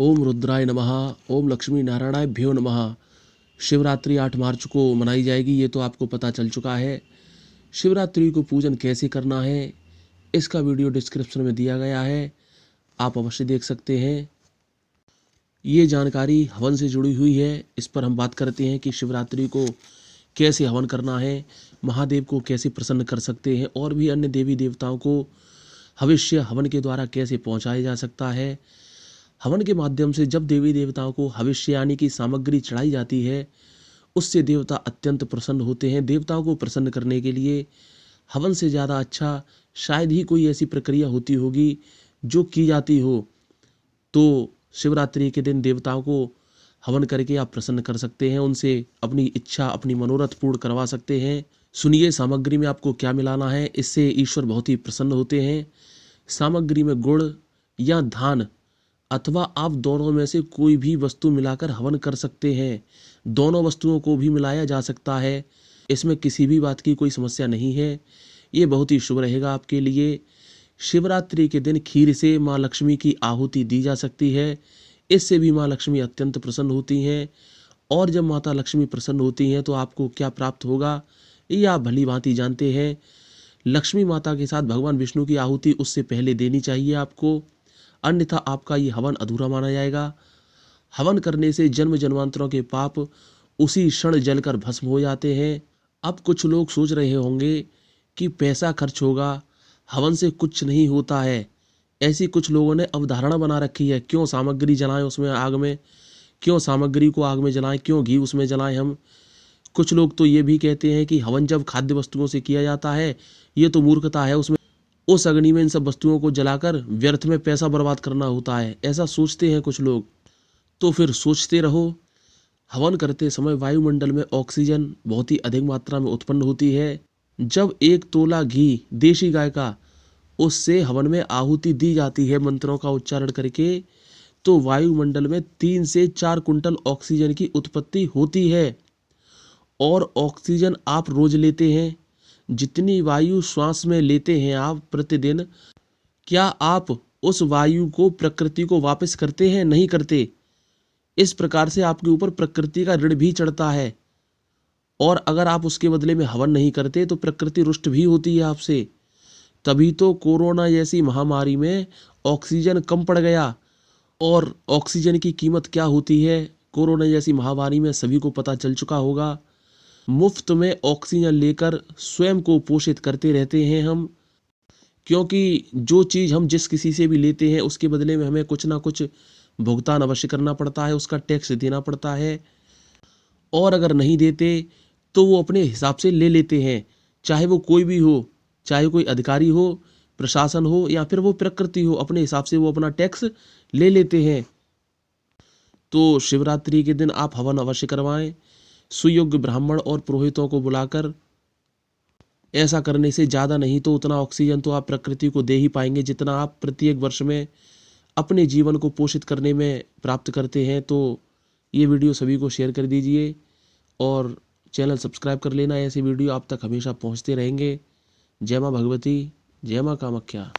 ओम रुद्राय नमः। ओम लक्ष्मी नारायणाय भ्यो नमः। शिवरात्रि 8 मार्च को मनाई जाएगी, ये तो आपको पता चल चुका है। शिवरात्रि को पूजन कैसे करना है, इसका वीडियो डिस्क्रिप्शन में दिया गया है, आप अवश्य देख सकते हैं। ये जानकारी हवन से जुड़ी हुई है। इस पर हम बात करते हैं कि शिवरात्रि को कैसे हवन करना है, महादेव को कैसे प्रसन्न कर सकते हैं और भी अन्य देवी देवताओं को हविष्य हवन के द्वारा कैसे पहुंचाया जा सकता है। हवन के माध्यम से जब देवी देवताओं को हविष्य यानी कि सामग्री चढ़ाई जाती है, उससे देवता अत्यंत प्रसन्न होते हैं। देवताओं को प्रसन्न करने के लिए हवन से ज़्यादा अच्छा शायद ही कोई ऐसी प्रक्रिया होती होगी जो की जाती हो। तो शिवरात्रि के दिन देवताओं को हवन करके आप प्रसन्न कर सकते हैं, उनसे अपनी इच्छा अपनी मनोरथ पूर्ण करवा सकते हैं। सुनिए सामग्री में आपको क्या मिलाना है, इससे ईश्वर बहुत ही प्रसन्न होते हैं। सामग्री में गुड़ या धान अथवा आप दोनों में से कोई भी वस्तु मिलाकर हवन कर सकते हैं। दोनों वस्तुओं को भी मिलाया जा सकता है, इसमें किसी भी बात की कोई समस्या नहीं है। ये बहुत ही शुभ रहेगा आपके लिए। शिवरात्रि के दिन खीर से माँ लक्ष्मी की आहुति दी जा सकती है, इससे भी माँ लक्ष्मी अत्यंत प्रसन्न होती हैं। और जब माता लक्ष्मी प्रसन्न होती हैं तो आपको क्या प्राप्त होगा ये आप भली भांति जानते हैं। लक्ष्मी माता के साथ भगवान विष्णु की आहुति उससे पहले देनी चाहिए आपको, अन्यथा आपका ये हवन अधूरा माना जाएगा। हवन करने से जन्म जन्मांतरों के पाप उसी क्षण जलकर भस्म हो जाते हैं। अब कुछ लोग सोच रहे होंगे कि पैसा खर्च होगा, हवन से कुछ नहीं होता है। ऐसी कुछ लोगों ने अवधारणा बना रखी है, क्यों सामग्री जलाएं उसमें आग में, क्यों सामग्री को आग में जलाएं, क्यों घी उसमें जलाएं हम। कुछ लोग तो ये भी कहते हैं कि हवन जब खाद्य वस्तुओं से किया जाता है, ये तो मूर्खता है, उसमें उस अग्नि में इन सब वस्तुओं को जलाकर व्यर्थ में पैसा बर्बाद करना होता है, ऐसा सोचते हैं कुछ लोग। तो फिर सोचते रहो। हवन करते समय वायुमंडल में ऑक्सीजन बहुत ही अधिक मात्रा में उत्पन्न होती है। जब 1 तोला घी देशी गाय का उससे हवन में आहुति दी जाती है मंत्रों का उच्चारण करके, तो वायुमंडल में 3 से 4 कुंटल ऑक्सीजन की उत्पत्ति होती है। और ऑक्सीजन आप रोज लेते हैं, जितनी वायु श्वास में लेते हैं आप प्रतिदिन, क्या आप उस वायु को प्रकृति को वापस करते हैं? नहीं करते। इस प्रकार से आपके ऊपर प्रकृति का ऋण भी चढ़ता है। और अगर आप उसके बदले में हवन नहीं करते तो प्रकृति रुष्ट भी होती है आपसे। तभी तो कोरोना जैसी महामारी में ऑक्सीजन कम पड़ गया। और ऑक्सीजन की कीमत क्या होती है कोरोना जैसी महामारी में सभी को पता चल चुका होगा। मुफ्त में ऑक्सीजन लेकर स्वयं को पोषित करते रहते हैं हम, क्योंकि जो चीज़ हम जिस किसी से भी लेते हैं उसके बदले में हमें कुछ ना कुछ भुगतान अवश्य करना पड़ता है, उसका टैक्स देना पड़ता है। और अगर नहीं देते तो वो अपने हिसाब से ले लेते हैं, चाहे वो कोई भी हो, चाहे कोई अधिकारी हो, प्रशासन हो या फिर वो प्रकृति हो, अपने हिसाब से वो अपना टैक्स ले लेते हैं। तो शिवरात्रि के दिन आप हवन अवश्य करवाएं, सुयोग्य ब्राह्मण और पुरोहितों को बुलाकर। ऐसा करने से ज़्यादा नहीं तो उतना ऑक्सीजन तो आप प्रकृति को दे ही पाएंगे जितना आप प्रत्येक वर्ष में अपने जीवन को पोषित करने में प्राप्त करते हैं। तो ये वीडियो सभी को शेयर कर दीजिए और चैनल सब्सक्राइब कर लेना, ऐसे वीडियो आप तक हमेशा पहुंचते रहेंगे। जय माँ भगवती, जय माँ कामाख्या।